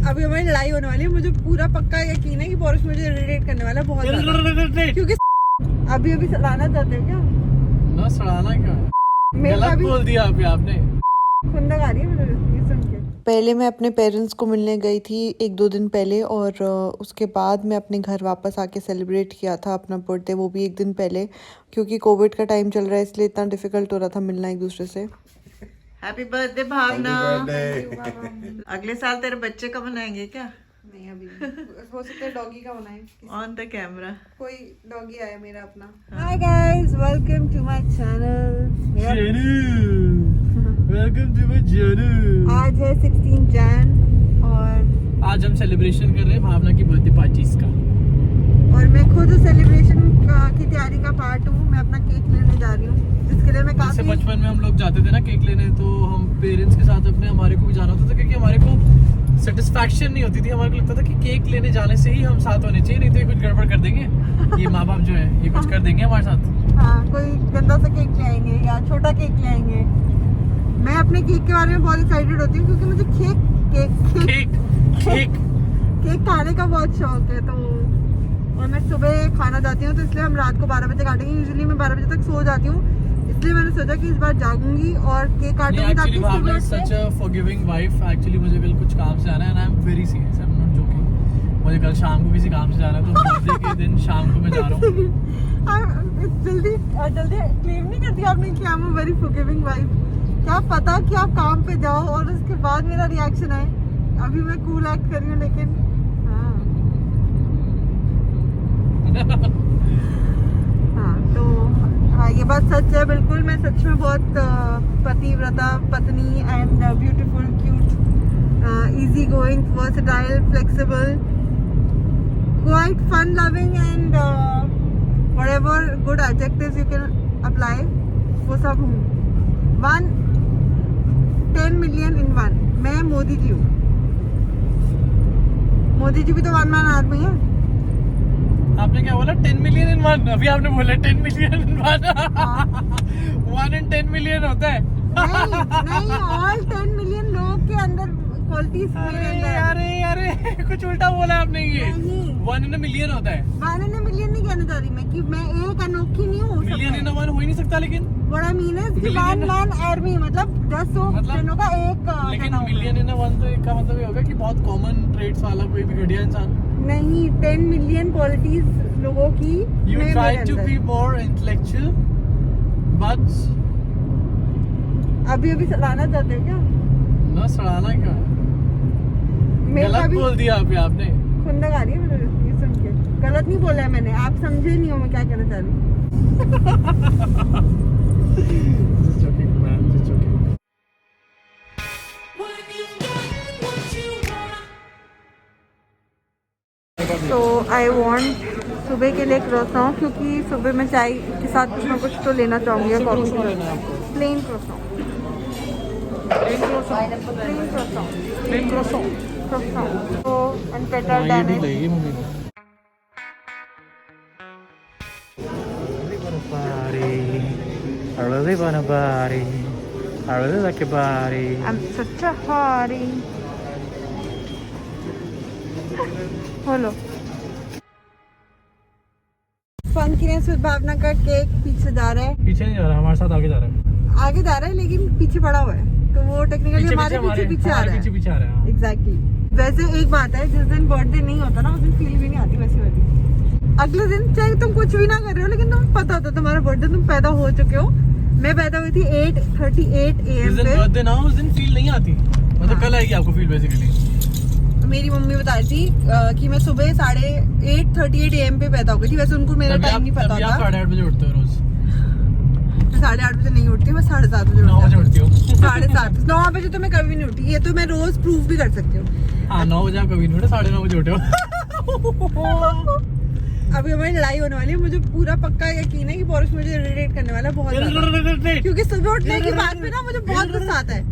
अभी हमारी लड़ाई होने वाली है। मुझे पूरा पक्का यकीन है कि पौरुष मुझे इरिटेट करने वाला है बहुत ज्यादा। क्योंकि अभी सड़ाना चाहते हो क्या? ना सड़ाना क्या, गलत बोल दिया अभी आपने। खुंदक आ रही है मुझे ये सुन के। पहले मैं अपने पेरेंट्स को मिलने गई थी 1-2 दिन पहले, और उसके बाद मैं अपने घर वापस आके सेलिब्रेट किया था अपना बर्थडे, वो भी 1 दिन पहले, क्योंकि कोविड का टाइम चल रहा है इसलिए इतना डिफिकल्ट हो रहा था मिलना एक दूसरे से। हैप्पी बर्थडे भावना। अगले साल तेरे बच्चे का मनाएंगे क्या? नहीं अभी हो सकता है डॉगी का बनाए ऑन द कैमरा। कोई डॉगी आया मेरा अपना। Hi guys, welcome to my channel. Welcome to my channel. आज है 16 जैन और आज हम सेलिब्रेशन कर रहे हैं भावना की बर्थडे पार्टी का। और मैं खुद सेलिब्रेशन की तैयारी का पार्ट हूँ। मैं अपना केक लेने जा रही हूँ, जिसके लिए मैं जैसे काफी बचपन में हम लोग जाते थे ना केक लेने, तो हम पेरेंट्स के साथ अपने हमारे को भी जाना होता था, क्योंकि हमारे को सेटिस्फैक्शन नहीं होती थी। हमारे को लगता था कि केक लेने जाने से ही हम साथ होने चाहिए, नहीं तो ये कुछ गड़बड़ कर देंगे, ये माँ बाप जो है ये कुछ कर देंगे हमारे साथ। हाँ, कोई गंदा सा केक ले आएंगे या छोटा केक ले आएंगे। मैं अपने केक के बारे में बहुत एक्साइटेड होती हूँ, क्योंकि मुझे केक खाने का बहुत शौक है। तो और मैं सुबह खाना जाती हूँ, तो इसलिए हम रात को 12 बजे काटेंगे। यूजुअली मैं 12 बजे तक सो जाती हूँ, इसलिए मैंने सोचा कि इस बार जागूंगी और केक काटूंगी ताकि सुबह सच अ फॉरगिविंग वाइफ। एक्चुअली मुझे कल कुछ काम से आना है, and I am very serious, I am not joking. मुझे कल शाम को किसी काम से जाना है, तो बर्थडे के दिन शाम को मैं जा रहा हूँ। जल्दी क्लेम नहीं करती आपने कि I am a very forgiving wife. क्या पता कि आप काम पे जाओ और उसके बाद मेरा रिएक्शन आए। अभी मैं कूल एक्ट कर रही हूँ, लेकिन हाँ तो हाँ, ये बात सच है बिल्कुल। मैं सच में बहुत पतिव्रता पत्नी and beautiful, cute, easy going, versatile, flexible, quite fun loving and whatever good adjectives you can apply, वो सब हूँ। 10 मिलियन इन 1। मैं मोदी जी हूँ। मोदी जी भी तो 1 मैन आर्मी है। आपने क्या बोला? 10 मिलियन इन 1। अभी आपने बोला 10 मिलियन इन 1। 1 in 10 मिलियन होता है। नहीं, ऑल 10 मिलियन लोगों के अंदर क्वालिटीज अरे कुछ उल्टा बोला आपने। ये 1 in a million होता है। 1 in a million नहीं कहना चाह रही मैं कि मैं एक अनोखी नहीं हूँ। मिलियन इन 1 हो ही नहीं सकता। लेकिन What I mean is 1 man army, मतलब 10 जनों का एक। लेकिन मिलियन इन 1 तो एक का मतलब ये होगा कि बहुत कॉमन ट्रेड्स वाला कोई भी घटिया इंसान नहीं। 10 मिलियन क्वालिटीज लोगों की। You try to be more intellectual, but अभी सड़ाना चाहते हो क्या? ना सड़ाना क्या, गलत बोल दिया अभी आपने। खुंदक आ रही है मुझे ये सुन के। गलत नहीं बोला है मैंने, आप समझे नहीं हो मैं क्या कहना चाह रही हूँ। Just joking, man, just joking. तो आई वॉन्ट सुबह के लिए क्रॉसॉन, क्योंकि सुबह मैं चाय के साथ कुछ ना कुछ तो लेना चाहूँगी। कॉफी के साथ प्लेन क्रॉसॉन। तो अनपेटल damage. I really want a body. I really like a body. I'm such a hottie. Hello. Funkiness with Bhavna का केक पीछे जा रहा है। पीछे नहीं जा रहा, हमारे साथ आगे जा रहा है। आगे जा रहा है लेकिन पीछे पड़ा हुआ है, तो वो टेक्निकली हमारे पीछे आ रहा है। एग्जैक्टली। वैसे एक बात है, जिस दिन बर्थडे नहीं होता ना उस दिन फील भी नहीं आती वैसी वाली। अगले दिन चाहे तुम कुछ भी ना कर रहे हो, लेकिन तुम्हें पता होता तुम्हारा बर्थडे, तुम पैदा हो चुके हो। मैं पैदा हुई थी 8:38 AM पे। बर्थडे ना हो उस दिन फील नहीं आती, मतलब कल आएगी आपको फील बेसिकली। मेरी मम्मी बता रही थी कि मैं सुबह 8:38 AM पे पैदा हो गई थी। वैसे उनको मेरा टाइम नहीं पता था। 8:30 बजे उठते हो रोज? 8:30 बजे नहीं उठती, मैं 7:30 बजे 9 बजे उठती हूँ। 7:30 9 बजे तो मैं कभी नहीं उठी। ये तो मैं रोज प्रूफ भी कर सकती हूँ। हाँ, 9 बजे आप कभी नहीं उठे, 9:30 बजे उठे हो। अभी हमारी लड़ाई होने वाली है। मुझे पूरा पक्का यकीन है कि पौरुष मुझे इरिटेट करने वाला है बहुत ज्यादा, क्योंकि सुबह उठने की बात पे ना मुझे बहुत गुस्सा आता है।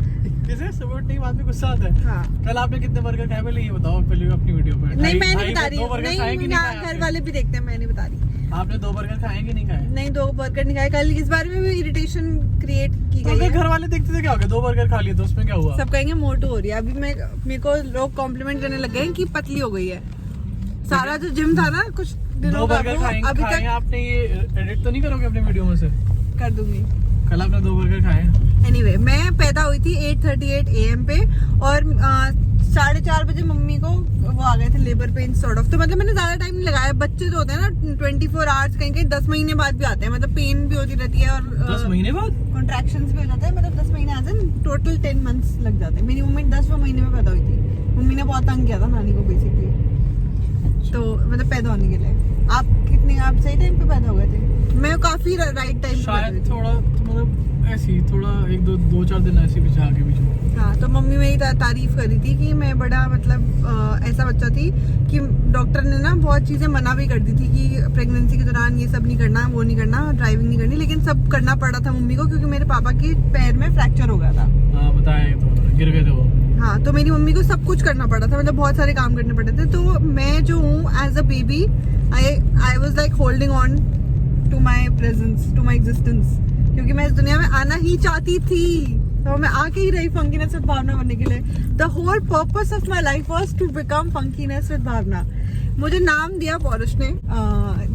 किसे सपोर्ट नहीं, बाद में गुस्सा आता है। हाँ। कल आपने कितने बर्गर खाए पहले ये बताओ, पहले अपनी वीडियो पर। नहीं मैं नहीं बता रही दो हूँ, बर्गर नहीं खाए कि नहीं यहाँ खाए घर आपने? वाले भी देखते हैं, मैं नहीं बता रही। आपने 2 बर्गर खाए कि नहीं खाए? नहीं 2 बर्गर नहीं खाए, कल इस बारे में भी इरिटेशन क्रिएट की तो गई अगर है। घर वाले देखते थे क्या हो गया, 2 बर्गर खा लिए तो उसमें क्या हुआ? सब कहेंगे मोटो हो रही है। अभी मेरे को लोग कॉम्प्लीमेंट करने लग गए हैं कि पतली हो गई है। सारा जो जिम था ना कुछ 2 दिनों का, बर्गर वो अभी खाए तक आपने, ये एडिट तो नहीं करोगे अपने वीडियो में से? कर दूंगी। कल आपने 2 बर्गर खाए। एनीवे मैं पैदा हुई थी 8:38 AM पे, और 4:30 बजे मम्मी को वो आ गए थे लेबर पेन सॉर्ट ऑफ। तो मतलब मैंने ज्यादा टाइम नहीं लगाया। बच्चे जो होते हैं ना 24 आवर्स, कहीं कहीं 10 महीने बाद भी आते हैं, मतलब पेन भी होती रहती है और 10 महीने बाद? कॉन्ट्रैक्शंस भी हो जाते हैं। मतलब 10 महीने आज टोटल 10 मंथ्स लग जाते हैं। मेरी मम्मी 10वें महीने में पैदा हुई थी। मम्मी ने बहुत तंग किया था नानी को बेसिकली, तो मतलब पैदा होने के लिए। आप सही टाइम पे पैदा हो गए थे? मैं काफी राइट टाइम पे शायद थोड़ा मतलब ऐसी थोड़ा 1-2-4 दिन ऐसी पीछे आगे पीछे। हाँ, तो मम्मी मेरी तारीफ कर रही थी कि मैं बड़ा मतलब ऐसा बच्चा थी कि डॉक्टर ने ना बहुत चीजें मना भी कर दी थी कि प्रेगनेंसी के दौरान ये सब नहीं करना, वो नहीं करना, ड्राइविंग नहीं करनी, लेकिन सब करना पड़ा था मम्मी को क्योंकि मेरे पापा के पैर में फ्रैक्चर हो गया था। हाँ बताया तो उन्होंने, गिर गए थे वो। हाँ, तो मेरी मम्मी को सब कुछ करना पड़ा था, मतलब बहुत सारे काम करने पड़े थे। तो मैं जो हूँ as a baby, I was like holding on to my presence, to my existence, क्योंकि मैं इस दुनिया में आना ही चाहती थी। तो मैं आके ही रही फंकीनेस विद भावना बनने के लिए। The whole purpose of my life was to become funkiness with Bhavna. मुझे नाम दिया पौरुष ने,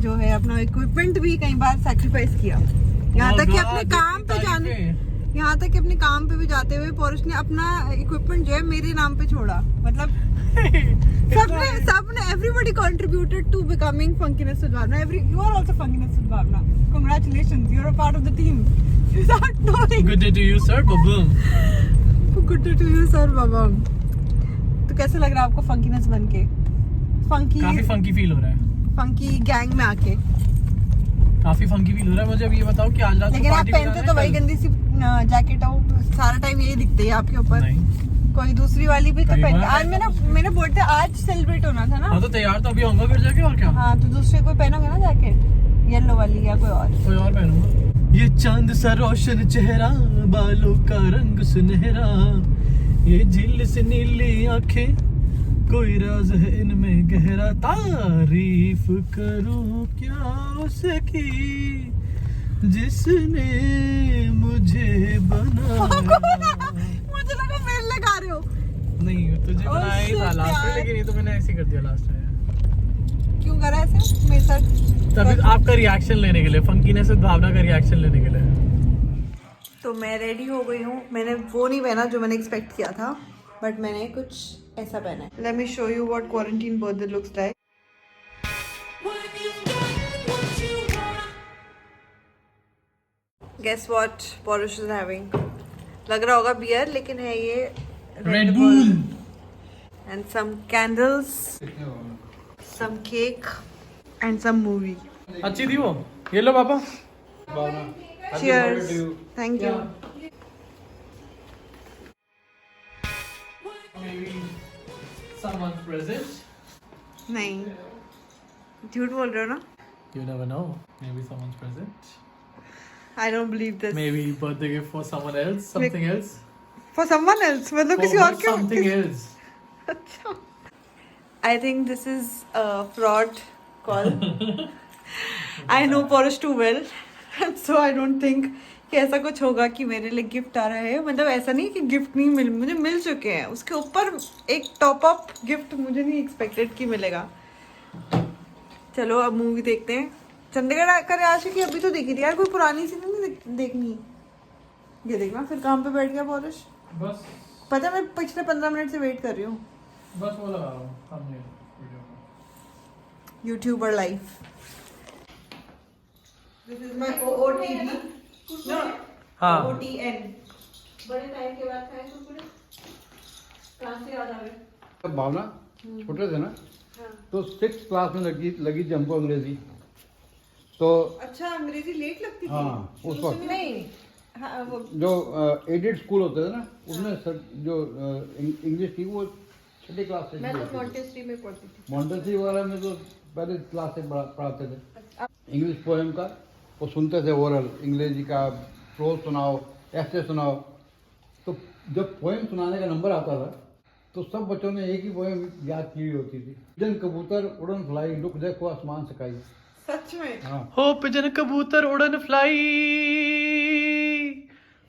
जो है अपना इक्विपमेंट भी कई बार सैक्रिफाइस किया, यहाँ तक कि अपने काम पे जाने, यहाँ तक कि अपने काम पे भी जाते हुए पौरुष ने अपना इक्विपमेंट जो है मेरे नाम पे छोड़ा। मतलब सबने everybody contributed to becoming funkiness with Bhavna. You are also funkiness with Bhavna. Congratulations, you are a part of the team without knowing. Good day to you sir baboom. Good day to you sir baboom. तो कैसा लग रहा है आपको फंकीनेस बनके? काफी funky feel हो रहा है, फंकी गैंग में आके काफी फंकी फील हो रहा है मुझे। अब ये बताओ कि आज रात को लेकिन आप पार्टी पहनते तो वही गंदी सी जैकेट हो, सारा टाइम यही दिखते है आपके ऊपर। नहीं, कोई दूसरी वाली भी तो कई पहन। बार आज मेरा बर्थडे आज सेलिब्रेट होना था ना। हाँ तो तैयार तो अभी होऊंगा फिर जाके, और क्या। हाँ, तो दूसरे कोई पहनोगे ना जैकेट, येलो वाली या कोई और। कोई और पहनूंगा। ये चांद सा रोशन चेहरा, बालों का रंग सुनहरा, ये झील से नीली आंखें, कोई राज है इनमें गहरा, तारीफ करूं क्या उसकी जिसने मुझे बनाया। मुझे लगा मेरे लगा रहे हो। नहीं तुझे Oh बनाया ही था shit, लास्ट में, यार। लेकिन ये तो मैंने ऐसे ही कर दिया लास्ट में। क्यों करा ऐसे मेरे साथ? तभी आपका रिएक्शन लेने के लिए, फंकीनेस विद भावना का रिएक्शन लेने के लिए। तो मैं रेडी हो गई हूँ। मैंने वो नहीं पहना जो मैंने एक्सपेक्ट किया था, बट मैंने कुछ ऐसा पहना है। Let me show you what quarantine birthday looks like. Guess what Paurush is having? लग रहा होगा बियर, लेकिन है ये Red Bull and some candles, some cake and some movie. अच्छी थी वो। ये लो पापा। Cheers. Thank you. Maybe someone's present. नहीं, झूठ बोल रहे हो ना? You never know. Maybe someone's present. I don't believe this. Maybe birthday gift for someone else. Something else. For someone else, मतलब किसी और के? Something else. अच्छा. I think this is a fraud call. I know Porish too well, so I don't think कि ऐसा कुछ होगा कि मेरे लिए गिफ्ट आ रहा है। मतलब ऐसा नहीं कि गिफ्ट नहीं मुझे मिल चुके हैं, उसके ऊपर एक टॉप अप गिफ्ट मुझे नहीं एक्सपेक्टेड कि मिलेगा। चलो अब मूवी देखते हैं। चंडीगढ़ कर आशी की अभी तो देखी थी यार, कोई पुरानी सी नहीं देखनी। ये देखना फिर काम पे बैठ गया पौरुष। बस पता है मैं पिछले 15 मिनट से वेट कर रही हूँ। बस वो लगा रहा हूँ हमने वीडियो में। YouTuber life. This is my OOTD। No, हाँ। OTN। बड़े टाइम के बाद खाए कुरकुरे। कहाँ से याद आ गए? भावना छोटे थे ना, हाँ। तो 6th क्लास में लगी थी हमको अंग्रेजी। तो अच्छा, अंग्रेजी लेट लगती थी? हाँ, उस वक्त नहीं। हाँ, वो जो एडेड स्कूल होते थे ना, उसमें जो इंग्लिश थी वो 6ठी क्लास से। मैं तो मॉन्टेसरी में पढ़ती थी। मॉन्टेसरी वगैरह में तो पहले क्लास से पढ़ाते थे। इंग्लिश पोएम का वो सुनते थे, ओरल अंग्रेजी का प्रोज सुनाओ, ऐसे सुनाओ। तो जब पोएम सुनाने का नंबर आता था तो सब बच्चों ने एक ही पोएम याद की हुई होती थी। जन कबूतर उड़न फ्लाई, लुक देखो आसमान सकाई। सच में? हाँ, हो पिजन कबूतर उड़न फ्लाई,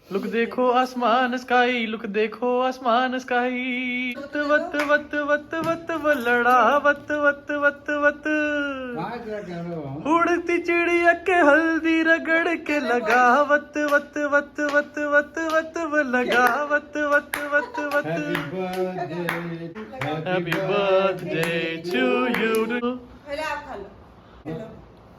लुक देखो आसमान स्काई, लुक देखो आसमान स्काई, वत वत वत वत वत वलड़ा वत वत वत वत, कहाँ है तेरा कैमरा वहाँ? उड़ती चिड़िया के हल्दी रगड़ के लगा वत वत वत वत वत वत वो लगा वत वत वत वत। Happy birthday to you. पहले आप खा लो, हेलो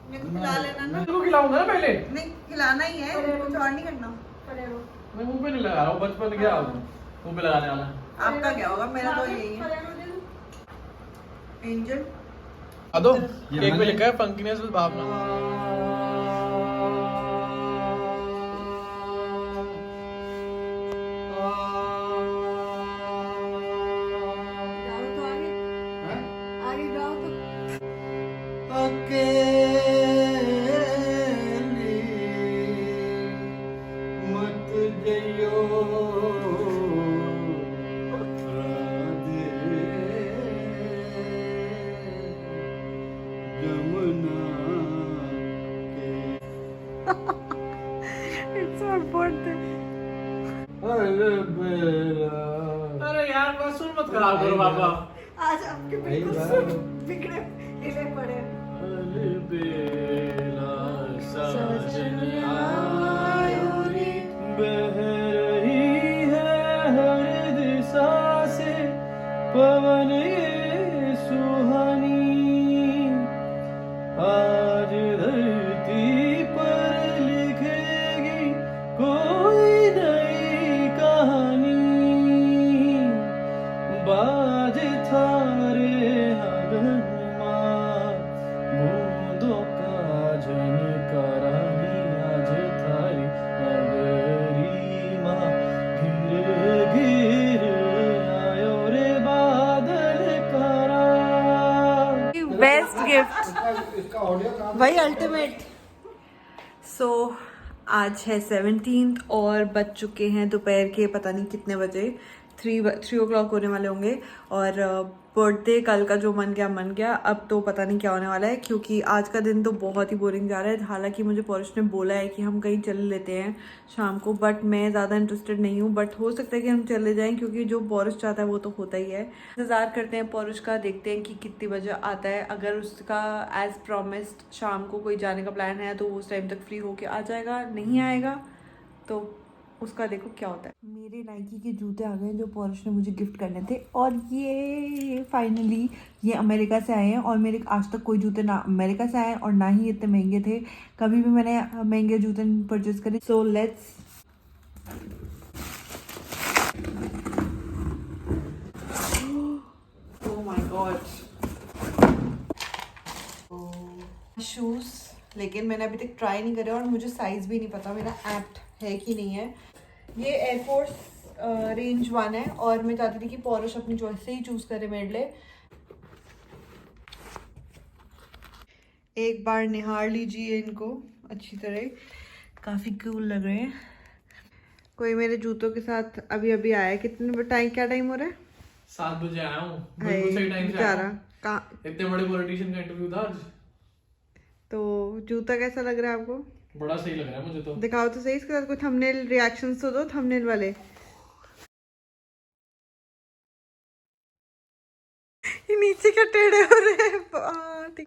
मेरे को खिला लेना ना। तुमको खिलाऊंगा ना पहले, नहीं खिलाना ही है, कुछ और नहीं करना। मैं मुंह पे नहीं लगा रहा हूँ, बचपन गया मुंह पे लगाने वाला। आपका क्या होगा, मेरा तो यही है। एंजल दो केक पे लिखा है फंकीनेस विद भावना। जाओ तो आगे, हैं? आगे जाओ तो। अकेली मत जइयो राधे, जमुना के इट्स माय बर्थडे। अरे बेला। अरे यार बस सुन मत खराब करो बाबा। आज आपके बिल्कुल भाई, सुन बिगड़े हिले पड़े। अरे बेला साजनिया यूरी बह रही है हर दिशा से पवन ये सुहानी, आज धरती पर लिखेगी कोई नई कहानी, बाज थारे हगनमा बूंदों का झनकारानी, आज थारी नगरीमा घिर घिर आयो रे बादल करा। बेस्ट गिफ्ट इसका ऑडियो काम भाई, अल्टीमेट। सो आज है 17th और बज चुके हैं दोपहर के पता नहीं कितने बजे, 3 o'clock होने वाले होंगे। और बर्थडे कल का जो मन गया, अब तो पता नहीं क्या होने वाला है, क्योंकि आज का दिन तो बहुत ही बोरिंग जा रहा है। हालांकि मुझे पौरुष ने बोला है कि हम कहीं चले लेते हैं शाम को, बट मैं ज़्यादा इंटरेस्टेड नहीं हूँ। बट हो सकता है कि हम चले जाएं, क्योंकि जो पौरुष चाहता है वो तो होता ही है। इंतज़ार करते हैं पौरुष का, देखते हैं कि कितनी बजे आता है। अगर उसका एज प्रॉमिस्ड शाम को कोई जाने का प्लान है तो वो उस टाइम तक फ्री होके आ जाएगा, नहीं आएगा तो उसका देखो क्या होता है। मेरे नाइकी के जूते आ गए जो पौरुष ने मुझे गिफ्ट करने थे, और ये फाइनली ये अमेरिका से आए हैं। और मेरे आज तक कोई जूते ना अमेरिका से आए और ना ही इतने महंगे थे, कभी भी मैंने महंगे जूते परचेज करे। So let's oh my God shoes, लेकिन मैंने अभी तक ट्राई नहीं करे और मुझे साइज भी नहीं पता मेरा एप्ट है कि नहीं है। ये एयरफोर्स रेंज 1 है और मैं चाहती थी कि पौरुष अपनी चॉइस से ही चूज करे मेरे लिए। एक बार निहार लीजिए इनको अच्छी तरह, काफी कूल लग रहे हैं। कोई मेरे जूतों के साथ अभी अभी आया है। कितने टाइम, क्या टाइम हो रहा है? 7 बजे आया हूँ, बिल्कुल सही टाइम से आया बेचारा हूँ। इतने बड़े पॉलिटिशियन का इंटरव्यू था आज। तो जूता कैसा लग रहा है आपको? बड़ा सही लग रहा है मुझे तो। दिखाओ तो सही, इसके साथ कोई थंबनेल रिएक्शंस तो दो, थंबनेल वाले। ये नीचे क्या टेढ़े हो रहे हैं।